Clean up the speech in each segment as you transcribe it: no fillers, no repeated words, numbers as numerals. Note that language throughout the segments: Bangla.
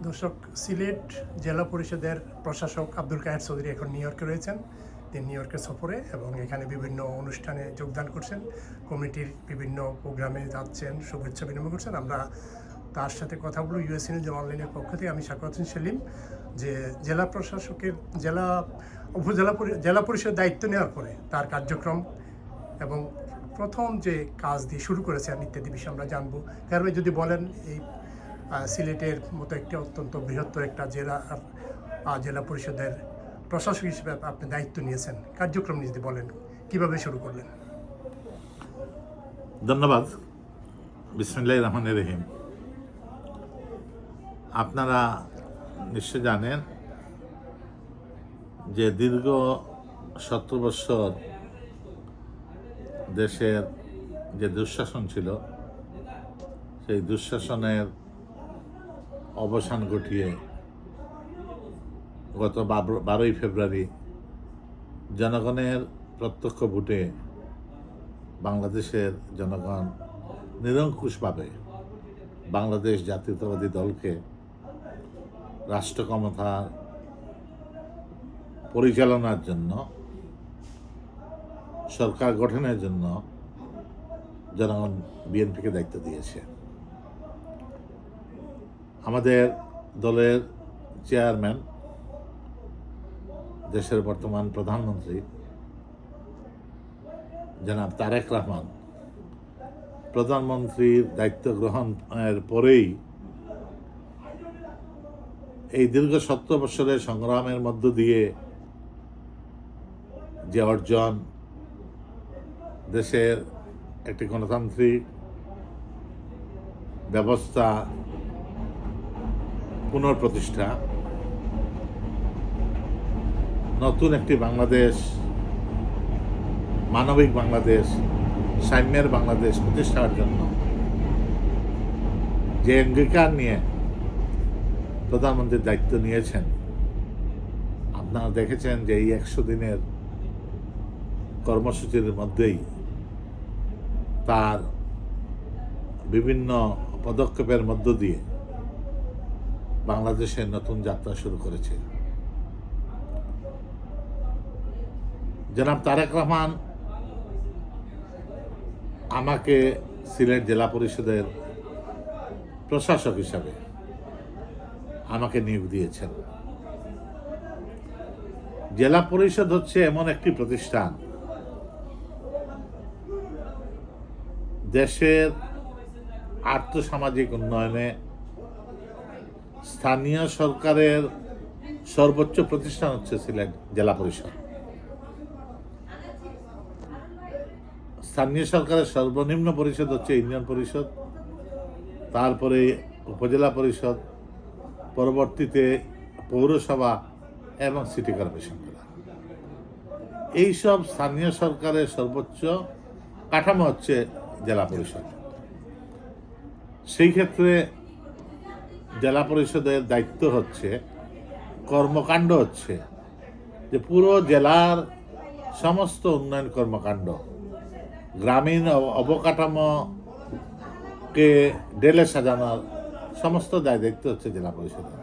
দর্শক, সিলেট জেলা পরিষদের প্রশাসক আব্দুল কায়ের চৌধুরী এখন নিউ ইয়র্কে রয়েছেন। তিনি নিউ ইয়র্কের সফরে এবং এখানে বিভিন্ন অনুষ্ঠানে যোগদান করছেন, কমিটির বিভিন্ন প্রোগ্রামে যাচ্ছেন, শুভেচ্ছা বিনিময় করছেন। আমরা তার সাথে কথা বলব ইউএসএ নিউজ অনলাইনের পক্ষ থেকে। আমি শাকওয়াত হোসেন সেলিম। যে জেলা প্রশাসকের জেলা পরিষদের দায়িত্ব নেওয়ার পরে তার কার্যক্রম এবং প্রথম যে কাজ দিয়ে শুরু করেছেন ইত্যাদি বিষয়ে আমরা জানবো। কারণ যদি বলেন, এই সিলেটের মতো একটি অত্যন্ত বৃহত্তর একটা জেলা পরিষদের প্রশাসক হিসেবে আপনি দায়িত্ব নিয়েছেন, কার্যক্রম যদি বলেন কিভাবে শুরু করলেন? ধন্যবাদ। বিসমিল্লাহির রহমানির রহিম। আপনারা নিশ্চয় জানেন যে দীর্ঘ 17 বছর দেশের যে দুঃশাসন ছিল, সেই দুঃশাসনের অবসান ঘটিয়ে গত 12ই ফেব্রুয়ারি জনগণের প্রত্যক্ষ ভোটে বাংলাদেশের জনগণ নিরঙ্কুশভাবে বাংলাদেশ জাতীয়তাবাদী দলকে রাষ্ট্র ক্ষমতা পরিচালনার জন্য, সরকার গঠনের জন্য জনগণ বিএনপিকে দায়িত্ব দিয়েছে। আমাদের দলের চেয়ারম্যান, দেশের বর্তমান প্রধানমন্ত্রী জনাব তারেক রহমান প্রধানমন্ত্রীর দায়িত্ব গ্রহণের পরেই এই দীর্ঘ 17 বছরের সংগ্রামের মধ্য দিয়ে যে অর্জন, দেশের একটি গণতান্ত্রিক ব্যবস্থা পুনঃপ্রতিষ্ঠা, নতুন একটি বাংলাদেশ, মানবিক বাংলাদেশ, সাম্যের বাংলাদেশ প্রতিষ্ঠার জন্য যে অঙ্গীকার নিয়ে প্রধানমন্ত্রীর দায়িত্ব নিয়েছেন, আপনারা দেখেছেন যে এই 100 দিনের কর্মসূচির মধ্যেই তার বিভিন্ন পদক্ষেপের মধ্য দিয়ে বাংলাদেশের নতুন যাত্রা শুরু করেছে। জনাব তারেক রহমান আমাকে সিলেট জেলা পরিষদের প্রশাসক হিসাবে আমাকে নিয়োগ দিয়েছেন। জেলা পরিষদ হচ্ছে এমন একটি প্রতিষ্ঠান, দেশের আর্থসামাজিক উন্নয়নে স্থানীয় সরকারের সর্বোচ্চ প্রতিষ্ঠান হচ্ছে সিলেট জেলা পরিষদ। স্থানীয় সরকারের সর্বনিম্ন পরিষদ হচ্ছে ইউনিয়ন পরিষদ, তারপরে উপজেলা পরিষদ, পরবর্তীতে পৌরসভা এবং সিটি কর্পোরেশন। এইসব স্থানীয় সরকারের সর্বোচ্চ কাঠামো হচ্ছে জেলা পরিষদ। সেই ক্ষেত্রে জেলা পরিষদের দায়িত্ব হচ্ছে, কর্মকাণ্ড হচ্ছে যে পুরো জেলার সমস্ত উন্নয়ন কর্মকাণ্ড, গ্রামীণ অবকাঠামোকে ঢেলে সাজানোর সমস্ত দায়িত্ব হচ্ছে জেলা পরিষদের।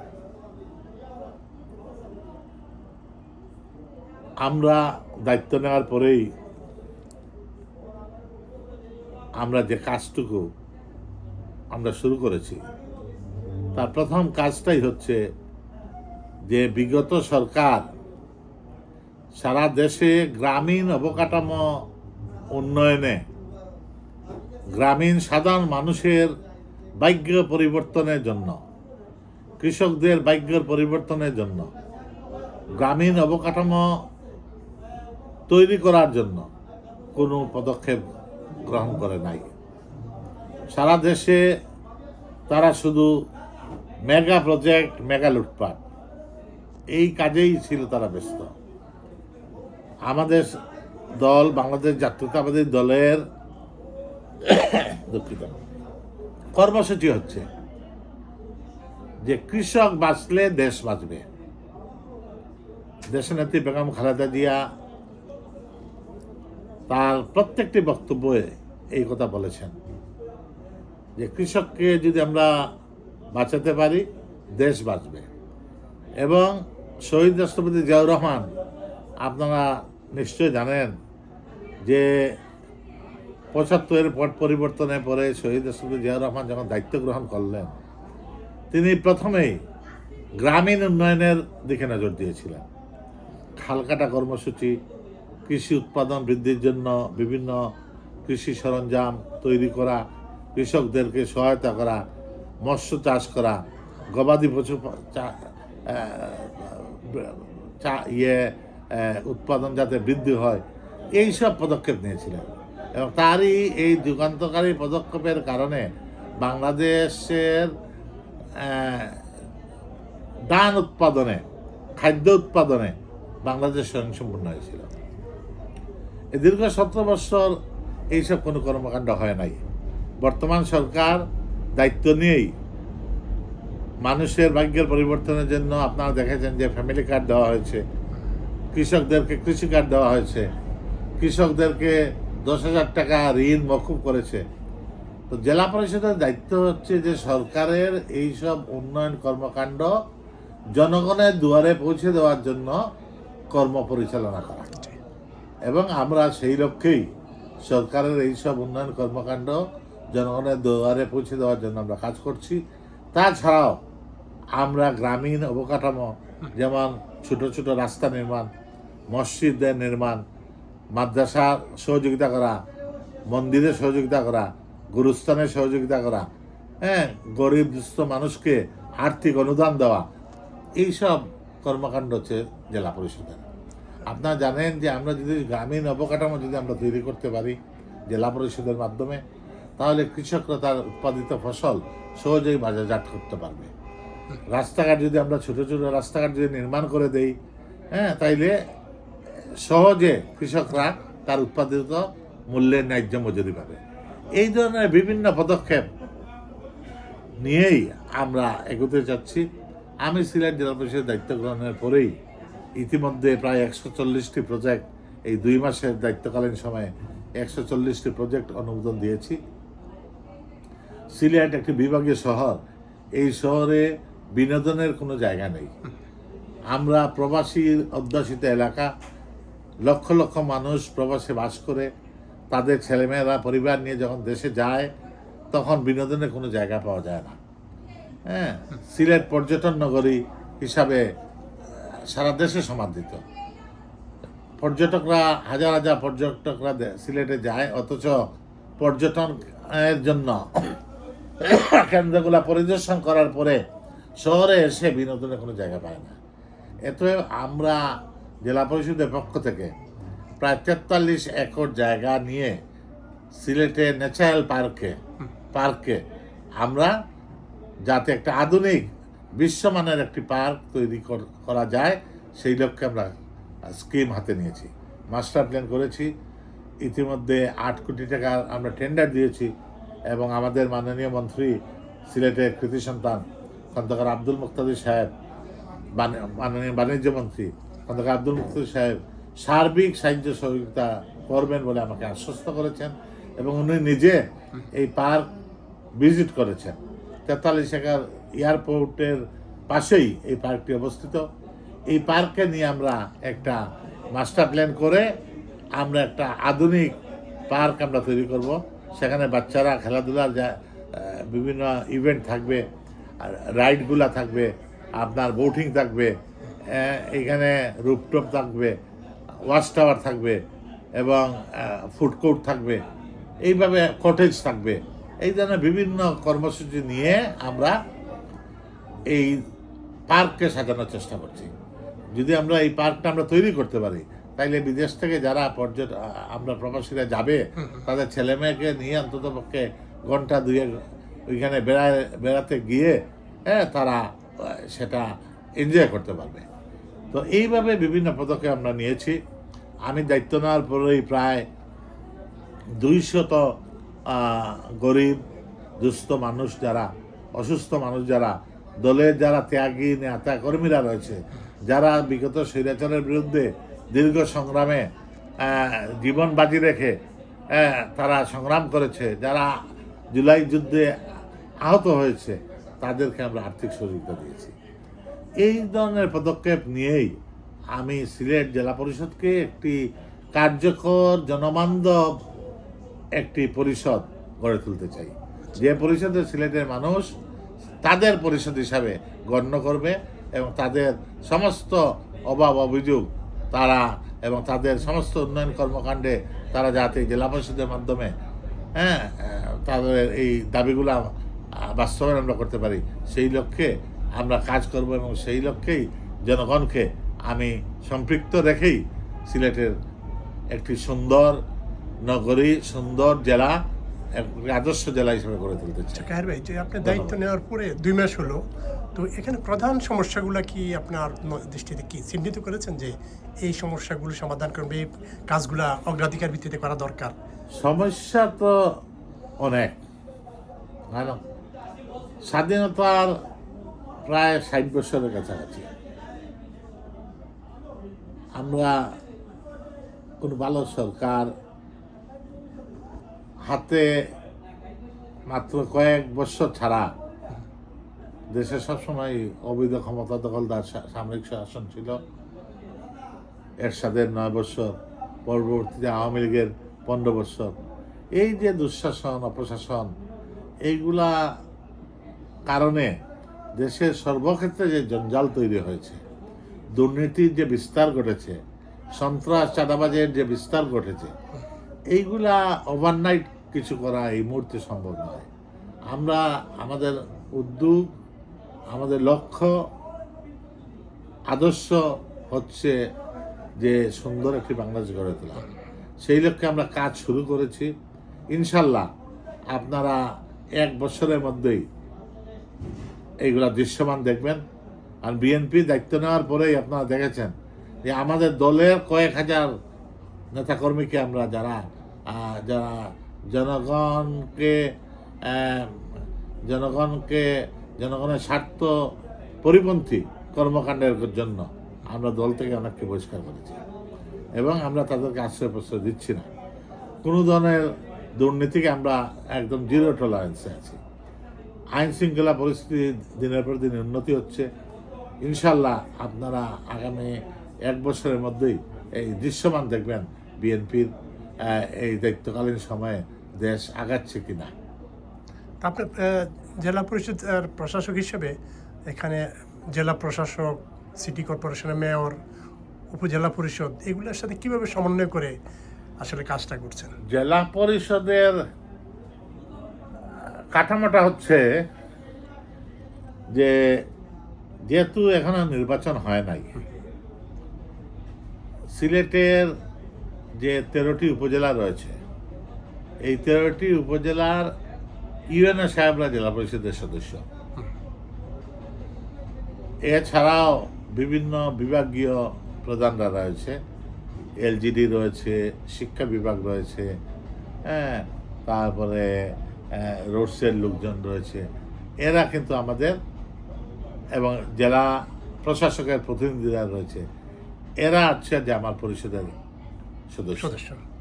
আমরা দায়িত্ব নেওয়ার পরেই আমরা যে কাজটুকু আমরা শুরু করেছি, তার প্রথম কাজটাই হচ্ছে যে বিগত সরকার সারা দেশে গ্রামীণ অবকাঠামো উন্নয়নে, গ্রামীণ সাধারণ মানুষের ভাগ্য পরিবর্তনের জন্য, কৃষকদের ভাগ্যের পরিবর্তনের জন্য, গ্রামীণ অবকাঠামো তৈরি করার জন্য কোনো পদক্ষেপ গ্রহণ করে নাই। সারা দেশে তারা শুধু মেগা প্রজেক্ট, মেগা লুটপাট, এই কাজেই ছিল তারা ব্যস্ত। আমাদের দল, বাংলাদেশ জাতীয়তাবাদী দলের দুঃখিত কর্মসূচি হচ্ছে যে কৃষক বাঁচলে দেশ বাঁচবে। দেশনেত্রী বেগম খালেদা জিয়া তার প্রত্যেকটি বক্তব্যে এই কথা বলেছেন যে কৃষককে যদি আমরা বাঁচাতে পারি দেশ বাঁচবে। এবং শহীদ রাষ্ট্রপতি জিয়াউর রহমান, আপনারা নিশ্চয় জানেন যে ৭৫-এর পট পরিবর্তনের পরে শহীদ রাষ্ট্রপতি জিয়াউর রহমান যখন দায়িত্ব গ্রহণ করলেন, তিনি প্রথমেই গ্রামীণ উন্নয়নের দিকে নজর দিয়েছিলেন। খালকাটা কর্মসূচি, কৃষি উৎপাদন বৃদ্ধির জন্য বিভিন্ন কৃষি সরঞ্জাম তৈরি করা, কৃষকদেরকে সহায়তা করা, মৎস্য চাষ করা, গবাদি পশু উৎপাদন যাতে বৃদ্ধি হয়, এই সব পদক্ষেপ নিয়েছিলেন। এবং তারই এই যুগান্তকারী পদক্ষেপের কারণে বাংলাদেশের ধান উৎপাদনে, খাদ্য উৎপাদনে বাংলাদেশ স্বয়ংসম্পূর্ণ হয়েছিল। এই দীর্ঘ 17 বছর এইসব কোনো কর্মকাণ্ড হয় নাই। বর্তমান সরকার দায়িত্ব নিয়েই মানুষের ভাগ্যের পরিবর্তনের জন্য আপনারা দেখেছেন যে ফ্যামিলি কার্ড দেওয়া হয়েছে, কৃষকদেরকে কৃষি কার্ড দেওয়া হয়েছে, কৃষকদেরকে 10,000 টাকা ঋণ মকুব করেছে। তো জেলা পরিষদের দায়িত্ব হচ্ছে যে সরকারের এইসব উন্নয়ন কর্মকাণ্ড জনগণের দুয়ারে পৌঁছে দেওয়ার জন্য কর্ম পরিচালনা করা। এবং আমরা সেই লক্ষ্যেই সরকারের এইসব উন্নয়ন কর্মকাণ্ড জনগণের দুয়ারে পৌঁছে দেওয়ার জন্য আমরা কাজ করছি। তাছাড়াও আমরা গ্রামীণ অবকাঠামো, যেমন ছোট ছোট রাস্তা নির্মাণ, মসজিদের নির্মাণ, মাদ্রাসা সহযোগিতা করা, মন্দিরে সহযোগিতা করা, গুরুস্থানে সহযোগিতা করা, গরিব দুস্থ মানুষকে আর্থিক অনুদান দেওয়া, এইসব কর্মকাণ্ড হচ্ছে জেলা পরিষদের। আপনারা জানেন যে আমরা যদি গ্রামীণ অবকাঠামো যদি আমরা তৈরি করতে পারি জেলা পরিষদের মাধ্যমে, তাহলে কৃষকরা তার উৎপাদিত ফসল সহজেই বাজারজাত করতে পারবে। রাস্তাঘাট যদি আমরা ছোট ছোট রাস্তাঘাট যদি নির্মাণ করে দেই, তাইলে সহজে কৃষকরা তার উৎপাদিত মূল্যের ন্যায্য মজুরি পাবে। এই ধরনের বিভিন্ন পদক্ষেপ নিয়েই আমরা এগোতে চাচ্ছি। আমি সিলেট জেলা পরিষদের দায়িত্ব গ্রহণের পরেই ইতিমধ্যে প্রায় 140টি প্রজেক্ট, এই 2 মাসের দায়িত্বকালীন সময়ে 140টি প্রজেক্ট অনুমোদন দিয়েছি। সিলেট একটি বিভাগীয় শহর, এই শহরে বিনোদনের কোনো জায়গা নেই। আমরা প্রবাসী অধ্যুষিত এলাকা, লক্ষ লক্ষ মানুষ প্রবাসে বাস করে, তাদের ছেলেমেয়েরা পরিবার নিয়ে যখন দেশে যায় তখন বিনোদনের কোনো জায়গা পাওয়া যায় না। সিলেট পর্যটন নগরী হিসাবে সারা দেশে সমাদৃত। পর্যটকরা, হাজার হাজার পর্যটকরা সিলেটে যায়, অথচ পর্যটনের জন্য কেন্দ্রগুলো পরিদর্শন করার পরে শহরে এসে বিনোদনের কোনো জায়গা পায় না। এত আমরা জেলা পরিষদের পক্ষ থেকে প্রায় 43 একর জায়গা নিয়ে সিলেটের ন্যাচারাল পার্কে আমরা যাতে একটা আধুনিক বিশ্বমানের একটি পার্ক তৈরি করা যায়, সেই লক্ষ্যে আমরা স্কিম হাতে নিয়েছি, মাস্টার প্ল্যান করেছি। ইতিমধ্যে 8 কোটি টাকা আমরা টেন্ডার দিয়েছি এবং আমাদের মাননীয় মন্ত্রী, সিলেটের কৃতি সন্তান খন্দকার আব্দুল মুক্তাদির সাহেব, মাননীয় বাণিজ্য মন্ত্রী খন্দকার আব্দুল মুক্তাদির সাহেব সার্বিক সাহায্য সহযোগিতা করবেন বলে আমাকে আশ্বস্ত করেছেন এবং উনি নিজে এই পার্ক ভিজিট করেছেন। 43 একর এয়ারপোর্টের পাশেই এই পার্কটি অবস্থিত। এই পার্কে নিয়ে আমরা একটা মাস্টার প্ল্যান করে আমরা একটা আধুনিক পার্ক আমরা তৈরি করব। সেখানে বাচ্চারা খেলাধুলার বিভিন্ন ইভেন্ট থাকবে, রাইডগুলা থাকবে, আপনার বোটিং থাকবে, এখানে রুফটপ থাকবে, ওয়াচ টাওয়ার থাকবে এবং ফুড কোর্ট থাকবে, এইভাবে কটেজ থাকবে। এই ধরনের বিভিন্ন কর্মসূচি নিয়ে আমরা এই পার্ককে সাজানোর চেষ্টা করছি। যদি আমরা এই পার্কটা আমরা তৈরি করতে পারি, তাইলে বিদেশ থেকে যারা আমরা প্রবাসীরা যাবে, তাদের ছেলে মেয়েকে নিয়ে অন্তত পক্ষে ঘন্টা 2 ওইখানে বেড়াতে গিয়ে তারা সেটা এনজয় করতে পারবে। তো এইভাবে বিভিন্ন পদক্ষেপ আমরা নিয়েছি। আমি দায়িত্ব নেওয়ার পরেই প্রায় 200 গরিব দুস্থ মানুষ যারা, অসুস্থ মানুষ যারা, দলের যারা ত্যাগী নেতা কর্মীরা রয়েছে, যারা বিগত স্বৈরাচারের বিরুদ্ধে দীর্ঘ সংগ্রামে জীবন বাজি রেখে তারা সংগ্রাম করেছে, যারা জুলাই যুদ্ধে আহত হয়েছে, তাদেরকে আমরা আর্থিক সহযোগিতা দিয়েছি। এই ধরনের পদক্ষেপ নিয়েই আমি সিলেট জেলা পরিষদকে একটি কার্যকর জনবান্ধব একটি পরিষদ গড়ে তুলতে চাই, যে পরিষদে সিলেটের মানুষ তাদের পরিষদ হিসাবে গণ্য করবে এবং তাদের সমস্ত অভাব অভিযোগ তারা এবং তাদের সমস্ত উন্নয়ন কর্মকাণ্ডে তারা যাতে জেলা পরিষদের মাধ্যমে তাদের এই দাবিগুলো বাস্তবায়ন আমরা করতে পারি, সেই লক্ষ্যে আমরা কাজ করব এবং সেই লক্ষ্যেই জনগণকে আমি সম্পৃক্ত রেখেই সিলেটের একটি সুন্দর নগরী, সুন্দর জেলা, একটি আদর্শ জেলা হিসেবে গড়ে তুলতে চাই। কাহের ভাই, যে আপনি দায়িত্ব নেওয়ার পরে 2 মাস হলো, তো এখানে প্রধান সমস্যাগুলো কি আপনার দৃষ্টিতে কি চিহ্নিত করেছেন যে এই সমস্যাগুলো সমাধান করবে, এই কাজগুলো অগ্রাধিকার ভিত্তিতে করা দরকার? সমস্যা তো অনেক, ভালো স্বাধীনতার প্রায় 60 বছরের কাছাকাছি আমরা কোনো ভালো সরকার হাতে মাত্র কয়েক বছর ছাড়া দেশে সবসময় অবৈধ ক্ষমতা দখলদার সামরিক শাসন ছিল। এরশাদের 9 বছর, পরবর্তীতে আওয়ামী লীগের 15 বছর। এই যে দুঃশাসন, অপশাসন, এইগুলা কারণে দেশের সর্বক্ষেত্রে যে জঞ্জাল তৈরি হয়েছে, দুর্নীতির যে বিস্তার ঘটেছে, সন্ত্রাস চাঁদাবাজের যে বিস্তার ঘটেছে, এইগুলা ওভারনাইট কিছু করা এই মুহূর্তে সম্ভব নয়। আমরা আমাদের উদ্যোগ, আমাদের লক্ষ্য, আদর্শ হচ্ছে যে সুন্দর একটি বাংলাদেশ গড়ে তোলা। সেই লক্ষ্যে আমরা কাজ শুরু করেছি। ইনশাল্লাহ আপনারা 1 বছরের মধ্যেই এইগুলা দৃশ্যমান দেখবেন। আর বিএনপি দায়িত্ব নেওয়ার পরেই আপনারা দেখেছেন যে আমাদের দলের কয়েক হাজার নেতাকর্মীকে আমরা যারা জনগণের স্বার্থ পরিপন্থী কর্মকাণ্ডের জন্য আমরা দল থেকে অনেককে বহিষ্কার করেছি এবং আমরা তাদেরকে আশ্রয় প্রশ্রয় দিচ্ছি না। কোনো ধরনের দুর্নীতিকে আমরা একদম 0 টলারেন্সে আছি। আইন শৃঙ্খলা পরিস্থিতি দিনের পর দিন উন্নতি হচ্ছে। ইনশাল্লাহ আপনারা আগামী 1 বছরের মধ্যেই এই দৃশ্যমান দেখবেন বিএনপির এই দায়িত্বকালীন সময়ে দেশ আগাচ্ছে কিনা। আপনার জেলা পরিষদ প্রশাসক হিসেবে এখানে জেলা প্রশাসক, সিটি কর্পোরেশনের মেয়র, উপজেলা পরিষদ, এগুলোর সাথে কিভাবে সমন্বয় করে আসলে কাজটা করছেন? জেলা পরিষদের কাঠামোটা হচ্ছে যে যেহেতু এখনো নির্বাচন হয় নাই, সিলেটের যে 13টি উপজেলা রয়েছে, এই 13টি উপজেলার ইউএনও সাহেবরা জেলা পরিষদের সদস্য। এছাড়াও বিভিন্ন বিভাগীয় প্রধানরা রয়েছে, এলজিডি রয়েছে, শিক্ষা বিভাগ রয়েছে, তারপরে রোডসের লোকজন রয়েছে। এরা কিন্তু আমাদের এবং জেলা প্রশাসকের প্রতিনিধিরা রয়েছে, এরা হচ্ছে যে আমার পরিষদের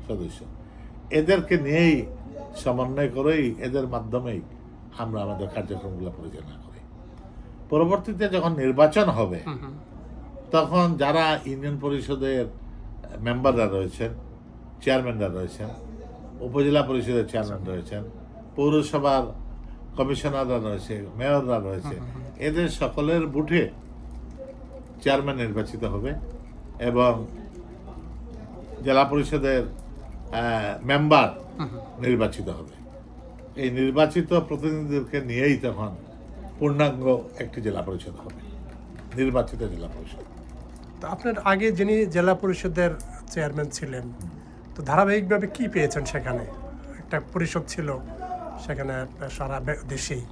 সদস্য। এদেরকে নিয়েই সমন্বয় করেই, এদের মাধ্যমেই আমরা আমাদের কার্যক্রমগুলো পরিচালনা করি। পরবর্তীতে যখন নির্বাচন হবে তখন যারা ইউনিয়ন পরিষদের মেম্বাররা রয়েছেন, চেয়ারম্যানরা রয়েছেন, উপজেলা পরিষদের চেয়ারম্যান রয়েছেন, পৌরসভার কমিশনাররা রয়েছে, মেয়ররা রয়েছে, এদের সকলের বুথে চেয়ারম্যান নির্বাচিত হবে এবং জেলা পরিষদের মেম্বার নির্বাচিত হবে। এই নির্বাচিত প্রতিনিধিদেরকে নিয়েই তখন পূর্ণাঙ্গ একটি জেলা পরিষদ হবে, নির্বাচিত জেলা পরিষদ। তো আপনার আগে যিনি জেলা পরিষদের চেয়ারম্যান ছিলেন, তো ধারাবাহিকভাবে কি পেয়েছেন? সেখানে একটা পরিষদ ছিল, সেখানে সারা দেশেই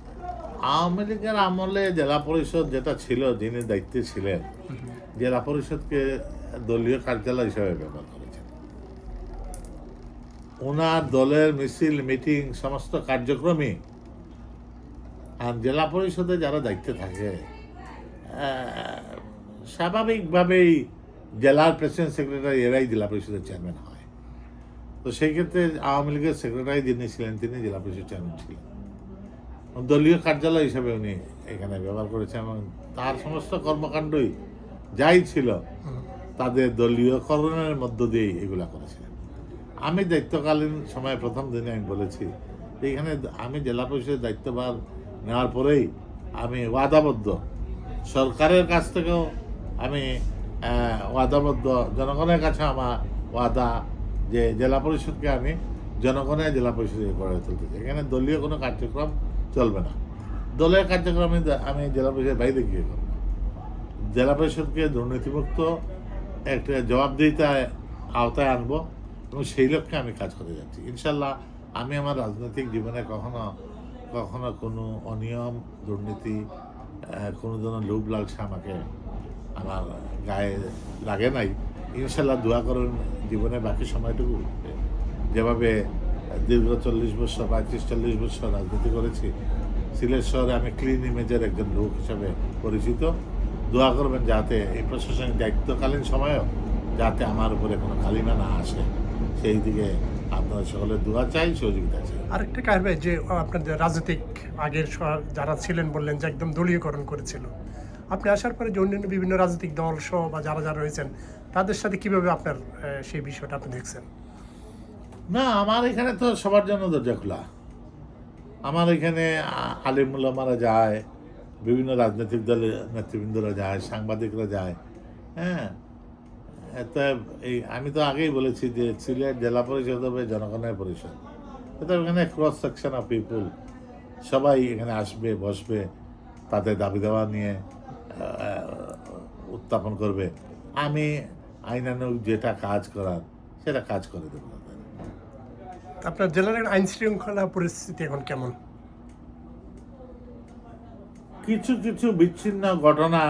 আওয়ামী লীগের আমলে জেলা পরিষদ যেটা ছিল, যিনি দায়িত্বে ছিলেন, জেলা পরিষদকে দলীয় কার্যালয় হিসেবে ব্যবহার করেছেন। ওনার দলের মিছিল, মিটিং, সমস্ত কার্যক্রমই, আর জেলা পরিষদে যারা দায়িত্বে থাকে স্বাভাবিকভাবেই জেলার প্রেসিডেন্ট সেক্রেটারি এরাই জেলা পরিষদের চেয়ারম্যান হয়। তো সেই ক্ষেত্রে আওয়ামী লীগের সেক্রেটারি যিনি ছিলেন তিনি জেলা পরিষদ চেয়ারম্যান ছিলেন, দলীয় কার্যালয় হিসেবে উনি এখানে ব্যবহার করেছে এবং তার সমস্ত কর্মকাণ্ডই যাই ছিল তাদের দলীয়করণের মধ্য দিয়েই এগুলা করেছিলেন। আমি দায়িত্বকালীন সময়ে প্রথম দিনে আমি বলেছি যে এখানে আমি জেলা পরিষদের দায়িত্বভার নেওয়ার পরেই আমি ওয়াদাবদ্ধ, সরকারের কাছ থেকেও আমি ওয়াদাবদ্ধ, জনগণের কাছে আমার ওয়াদা যে জেলা পরিষদকে আমি জনগণের জেলা পরিষদে গড়ে তুলতে চাই। এখানে দলীয় কোনো কার্যক্রম চলবে না। দলের কার্যক্রম আমি জেলা পরিষদের বাইরে গিয়ে করব। জেলা পরিষদকে দুর্নীতিমুক্ত একটা জবাবদিহিতায় আওতায় আনবো এবং সেই লক্ষ্যে আমি কাজ করে যাচ্ছি। ইনশাল্লাহ আমি আমার রাজনৈতিক জীবনে কখনো কোনো অনিয়ম, দুর্নীতি, কোনো ধরনের লোভ লালসা আমাকে আমার গায়ে লাগে নাই। ইনশাল্লাহ দোয়া করুন জীবনে বাকি সময়টুকু যেভাবে দীর্ঘ 40 বছর 35-40 বছর রাজনীতি করেছি, সিলেট শহরে আমি ক্লিন ইমেজের একজন লোক হিসাবে পরিচিত। দোয়া করবেন যাতে এই প্রশাসনিক দায়িত্বকালীন সময়েও যাতে আমার উপরে কোনো কালিমা না আসে, সেই দিকে আপনারা সকলের দোয়া চাই, সহযোগিতা চাই। আরেকটা কারবে যে আপনাদের রাজনৈতিক আগের যারা ছিলেন বললেন যে একদম দলীয়করণ করেছিল, আপনি আসার পরে যে অন্যান্য বিভিন্ন রাজনৈতিক দল সহ বা যারা রয়েছেন তাদের সাথে কিভাবে আপনার সেই বিষয়টা আপনি দেখছেন? না, আমার এখানে তো সবার জন্য দরজা খোলা। আমার এখানে আলিম উলামারা যায়, বিভিন্ন রাজনৈতিক দলের নেতৃবৃন্দরা যায়, সাংবাদিকরা যায়। হ্যাঁ, এতে এই আমি তো আগেই বলেছি যে সিলেট জেলা পরিষদ হবে জনগণের পরিষদ। এতে এখানে ক্রস সেকশন অফ পিপুল সবাই এখানে আসবে, বসবে, তাদের দাবি দেওয়া নিয়ে উত্থাপন করবে। আমি আইনানুগ যেটা কাজ করার সেটা কাজ করে দেবো। আপনার জেলার আইন শৃঙ্খলা পরিস্থিতি এখন কেমন? কিছু কিছু বিচ্ছিন্ন ঘটনা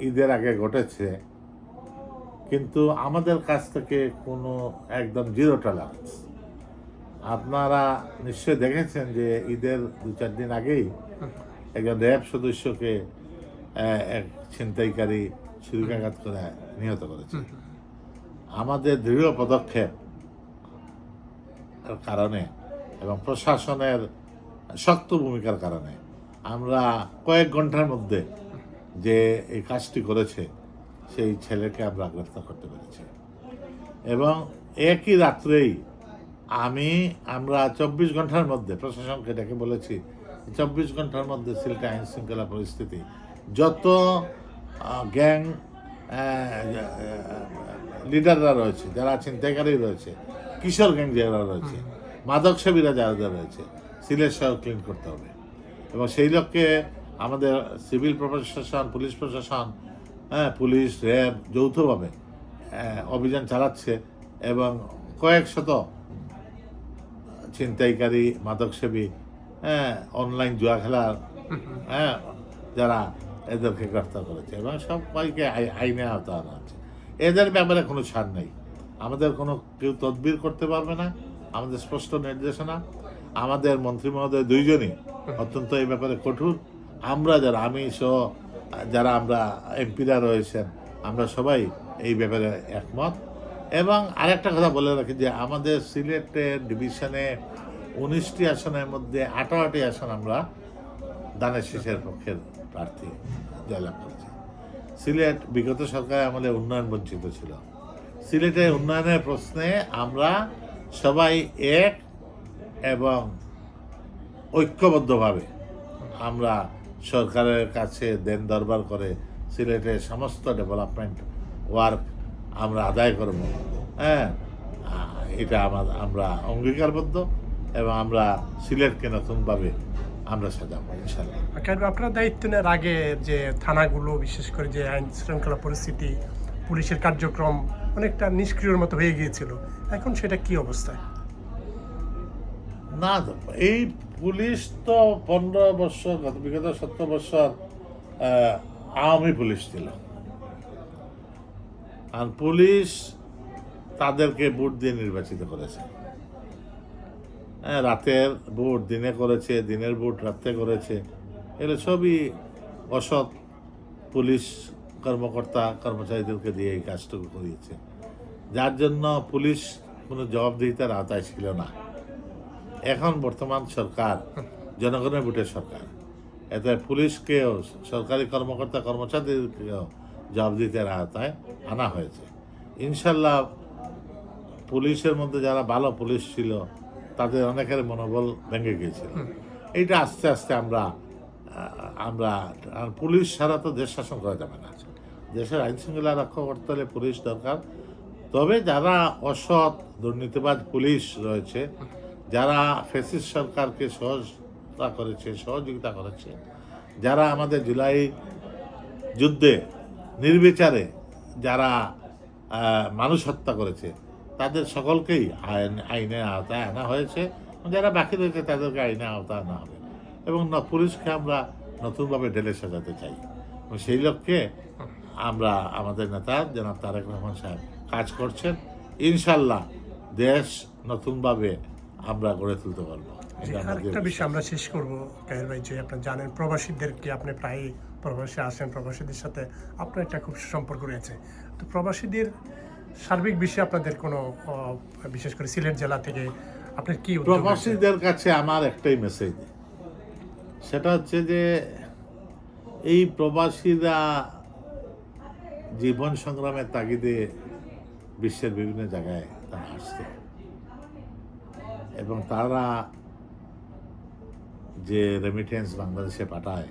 ঈদের আগে ঘটেছে, কিন্তু আমাদের কাছ থেকে কোনো একদম জিরো টলারেন্স। আপনারা নিশ্চয়ই দেখেছেন যে ঈদের 2-4 দিন আগেই একজন র্যাব সদস্যকে এক ছিনতাইকারী ছুরিকাঘাত করে নিহত করেছে। আমাদের দৃঢ় পদক্ষেপ কারণে এবং প্রশাসনের শক্ত ভূমিকার কারণে আমরা কয়েক ঘন্টার মধ্যে যে এই কাজটি করেছে সেই ছেলেকে আমরা গ্রেফতার করতে পেরেছি এবং একই রাত্রেই আমরা 24 ঘন্টার মধ্যে প্রশাসনকে ডেকে বলেছি 24 ঘন্টার মধ্যে সিলেটে আইন শৃঙ্খলা পরিস্থিতি যত গ্যাং লিডাররা রয়েছে, যারা ছিনতাইকারী রয়েছে, কিশোর গ্যাং যারা রয়েছে, মাদক সেবীরা যারা রয়েছে, সিলেট শহর ক্লিন করতে হবে। এবং সেই লক্ষ্যে আমাদের সিভিল প্রশাসন, পুলিশ প্রশাসন, পুলিশ, র্যাব যৌথভাবে অভিযান চালাচ্ছে এবং কয়েক শত ছিনতাইকারী, মাদকসেবী, অনলাইন জুয়া খেলার যারা এদেরকে গ্রেফতার করেছে এবং সবাইকে আইনে আওতা আনা হচ্ছে। এদের ব্যাপারে কোনো ছাড় নেই। আমাদের কোনো কেউ তদবির করতে পারবে না। আমাদের স্পষ্ট নির্দেশনা। আমাদের মন্ত্রী মহোদয় 2 জনই অত্যন্ত এই ব্যাপারে কঠোর। আমরা আমি সহ যারা আমরা এমপিরা রয়েছেন, আমরা সবাই এই ব্যাপারে একমত। এবং আরেকটা কথা বলে রাখি যে আমাদের সিলেটের ডিভিশনে 19টি আসনের মধ্যে 18টি আসন আমরা দানের শীষের পক্ষের প্রার্থী জয়লাভ করেছি। সিলেট বিগত সরকারে আমাদের উন্নয়ন বঞ্চিত ছিল। সিলেটের উন্নয়নের প্রশ্নে আমরা সবাই এক এবং ঐক্যবদ্ধভাবে আমরা সরকারের কাছে দেন দরবার করে সিলেটের সমস্ত ডেভেলপমেন্ট ওয়ার্ক আমরা আদায় করব। এটা আমরা অঙ্গীকারবদ্ধ এবং আমরা সিলেটকে নতুনভাবে আমরা সাজাবো ইনশাল্লাহ। আপনার দায়িত্ব নেওয়ার আগে যে থানাগুলো, বিশেষ করে যে আইন শৃঙ্খলা পরিস্থিতি, পুলিশের কার্যক্রম অনেকটা নিষ্ক্রিয়র মতো হয়ে গিয়েছিল, এখন সেটা কি অবস্থায়? না, এই পুলিশ তো 15 বছর, বিগত 17 বছর আওয়ামী পুলিশ ছিল। আর পুলিশ তাদেরকে ভোট দিয়ে নির্বাচিত করেছে। রাতের ভোট দিনে করেছে, দিনের ভোট রাত্রে করেছে। এগুলো সবই অসৎ পুলিশ কর্মকর্তা কর্মচারীদেরকে দিয়ে এই কাজটুকু করিয়েছে, যার জন্য পুলিশ কোনো জবাবদিহিতার আওতায় ছিল না। এখন বর্তমান সরকার জনগণের ভোটের সরকার এতে পুলিশকেও, সরকারি কর্মকর্তা কর্মচারীদেরকেও জবাবদিহিতার আওতায় আনা হয়েছে। ইনশাল্লাহ পুলিশের মধ্যে যারা ভালো পুলিশ ছিল তাদের অনেকের মনোবল ভেঙে গিয়েছিল। এইটা আস্তে আস্তে আমরা পুলিশ ছাড়া তো দেশ শাসন করা যাবে না। দেশের আইন শৃঙ্খলা রক্ষা করতে হলে পুলিশ দরকার। তবে যারা অসৎ দুর্নীতিবাজ পুলিশ রয়েছে, যারা ফ্যাসিস্ট সরকারকে সহযোগিতা করেছে, যারা আমাদের জুলাই যুদ্ধে নির্বিচারে যারা মানুষ হত্যা করেছে, তাদের সকলকেই আইনের আওতায় আনা হয়েছে। যারা বাকি রয়েছে তাদেরকে আইনের আওতায় আনা হবে এবং পুলিশকে আমরা নতুনভাবে ঢেলে সাজাতে চাই। এবং সেই লক্ষ্যে আমরা আমাদের নেতা জনাব তারেক রহমান সাহেব কাজ করছেন। ইনশাল্লাহ দেশ নতুনভাবে আমরা গড়ে তুলতে পারবো। আরেকটা বিষয় আমরা শেষ করবো কায়ের ভাই, যে আপনি জানেন প্রবাসীদেরকে আপনি প্রায় প্রবাসী আসেন, প্রবাসীদের সাথে আপনার একটা খুব সম্পর্ক রয়েছে। তো প্রবাসীদের সার্বিক বিষয়ে আপনাদের কোনো বিশেষ করে সিলেট জেলা থেকে আপনার কি উদ্যোগ রয়েছে? প্রবাসীদের কাছে আমার একটাই মেসেজ, সেটা হচ্ছে যে এই প্রবাসীরা জীবন সংগ্রামের তাগিদে বিশ্বের বিভিন্ন জায়গায় তারা আসছে এবং তারা যে রেমিটেন্স বাংলাদেশে পাঠায়,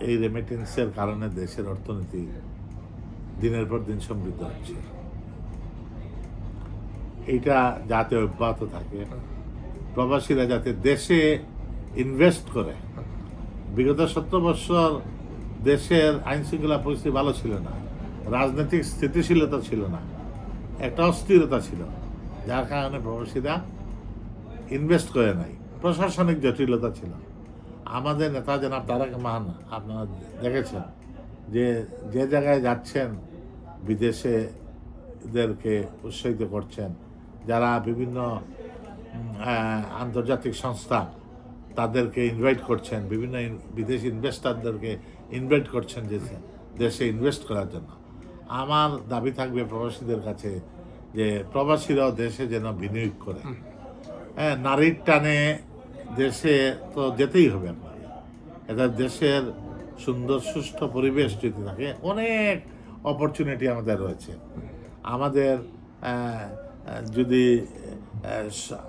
এই রেমিটেন্সের কারণে দেশের অর্থনীতি দিনের পর দিন সমৃদ্ধ হচ্ছে। এইটা যাতে অব্যাহত থাকে, প্রবাসীরা যাতে দেশে ইনভেস্ট করে। বিগত 70 বছর দেশের আইন শৃঙ্খলা পরিস্থিতি ভালো ছিল না, রাজনৈতিক স্থিতিশীলতা ছিল না, একটা অস্থিরতা ছিল, যার কারণে প্রবাসীরা ইনভেস্ট করে নাই। প্রশাসনিক জটিলতা ছিল। আমাদের নেতা জনাব তারেক রহমান, আপনারা দেখেছেন যে যে জায়গায় যাচ্ছেন বিদেশেদেরকে উৎসাহিত করছেন, যারা বিভিন্ন আন্তর্জাতিক সংস্থা তাদেরকে ইনভাইট করছেন, বিভিন্ন বিদেশি ইনভেস্টারদেরকে ইনভাইট করছেন যে দেশে ইনভেস্ট করার জন্য। আমার দাবি থাকবে প্রবাসীদের কাছে যে প্রবাসীরাও দেশে যেন বিনিয়োগ করে। নারীর টানে দেশে তো যেতেই হবে আপনাদের। এটা দেশের সুন্দর সুষ্ঠু পরিবেশ যদি থাকে, অনেক অপরচুনিটি আমাদের রয়েছে। আমাদের যদি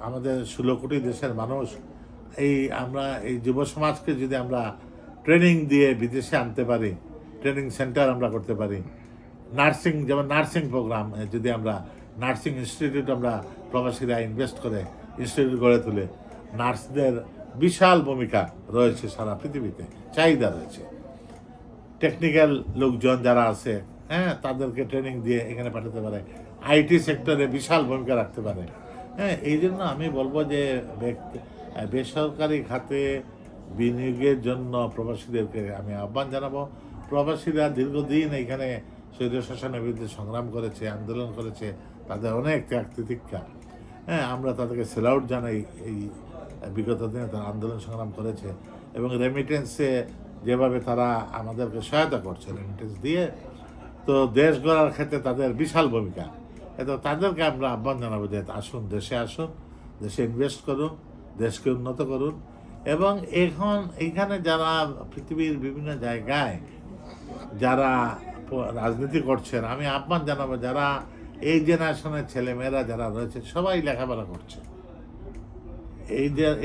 আমাদের 16 কোটি দেশের মানুষ আমরা এই যুব সমাজকে যদি আমরা ট্রেনিং দিয়ে বিদেশে আনতে পারি, ট্রেনিং সেন্টার আমরা করতে পারি, নার্সিং, যেমন নার্সিং প্রোগ্রাম, যদি আমরা নার্সিং ইনস্টিটিউট আমরা প্রবাসীরা ইনভেস্ট করে ইনস্টিটিউট গড়ে তুলে, নার্সদের বিশাল ভূমিকা রয়েছে সারা পৃথিবীতে, চাহিদা রয়েছে। টেকনিক্যাল লোকজন যারা আছে, তাদেরকে ট্রেনিং দিয়ে এখানে পাঠাতে পারে, আইটি সেক্টরে বিশাল ভূমিকা রাখতে পারে। এই জন্য আমি বলবো যে বেসরকারি খাতে বিনিয়োগের জন্য প্রবাসীদেরকে আমি আহ্বান জানাবো। প্রবাসীরা দীর্ঘদিন এখানে স্বৈরশাসনের বিরুদ্ধে সংগ্রাম করেছে, আন্দোলন করেছে, তাদের অনেক ত্যাগ তিতিক্ষা। আমরা তাদেরকে সেলাউট জানাই। এই বিগত দিনে তারা আন্দোলন সংগ্রাম করেছে এবং রেমিটেন্সে যেভাবে তারা আমাদেরকে সহায়তা করছে, রেমিটেন্স দিয়ে, তো দেশ গড়ার ক্ষেত্রে তাদের বিশাল ভূমিকা। এত তাদেরকে আমরা আহ্বান জানাবো যে আসুন, দেশে ইনভেস্ট করুন, দেশকে উন্নত করুন। এবং এইখানে যারা পৃথিবীর বিভিন্ন জায়গায় যারা রাজনীতি করছেন, আমি আহ্বান জানাবো যারা এই জেনারেশনের ছেলেমেয়েরা যারা রয়েছে সবাই লেখাপড়া করছে।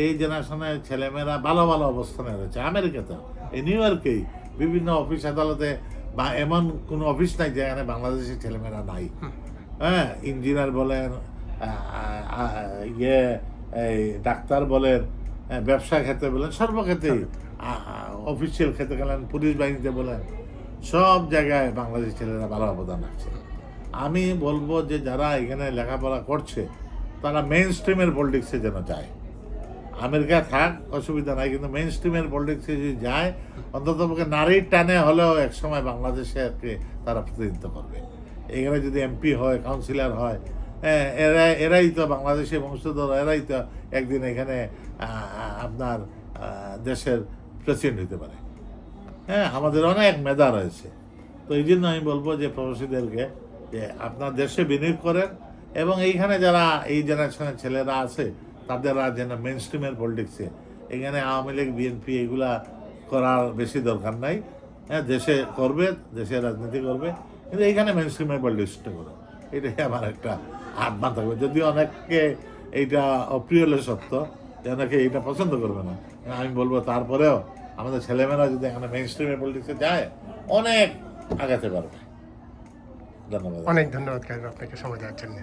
এই জেনারেশনের ছেলেমেয়েরা ভালো ভালো অবস্থানে রয়েছে। আমেরিকাতে, এই নিউ ইয়র্কেই বিভিন্ন অফিস আদালতে, বা এমন কোনো অফিস নাই যেখানে বাংলাদেশের ছেলেমেয়েরা নাই। ইঞ্জিনিয়ার বলেন, এই ডাক্তার বলেন, ব্যবসা ক্ষেত্রে বলেন, সর্বক্ষেত্রেই, অফিসিয়াল ক্ষেত্রে গেলেন, পুলিশ বাহিনীতে বলেন, সব জায়গায় বাংলাদেশি ছেলেরা ভালো অবদান রাখছে। আমি বলবো যে যারা এখানে লেখাপড়া করছে তারা মেইন স্ট্রিমের পলিটিক্সে যেন যায়। আমেরিকা থাক, অসুবিধা নাই, কিন্তু মেইন স্ট্রিমের পলিটিক্সে যদি যায়, অন্ততপক্ষে নারীর টানে হলেও একসময় বাংলাদেশকে তারা প্রতিনিধিত্ব করবে। এখানে যদি এমপি হয়, কাউন্সিলর হয়, এরাই তো বাংলাদেশি বংশধর, এরাই তো একদিন এখানে আপনার দেশের প্রেসিডেন্ট হতে পারে। আমাদের অনেক মেধা রয়েছে। তো এই জন্য আমি বলবো যে প্রবাসীদেরকে যে আপনার দেশে বিনিয়োগ করেন এবং এইখানে যারা এই জেনারেশনের ছেলেরা আছে তাদেরা যেন মেইন স্ট্রিমের পলিটিক্সে এখানে আওয়ামী লীগ বিএনপি এগুলা করার বেশি দরকার নাই। হ্যাঁ, দেশে করবে, দেশে রাজনীতি করবে, কিন্তু এইখানে মেন স্ট্রিমে পলিটিক্সটা করো, এটাই আমার একটা আহ্বান থাকবে। যদিও অনেককে এইটা অপ্রিয় হলে সত্য, যে অনেকে এইটা পছন্দ করবে না, আমি বলবো তারপরেও আমাদের ছেলেমেয়েরা যদি এখানে মেন স্ট্রিমে পলিটিক্সে যায় অনেক আগাতে পারবে। ধন্যবাদ। অনেক ধন্যবাদ কাইম আপনাকে সময় দেওয়ার জন্য।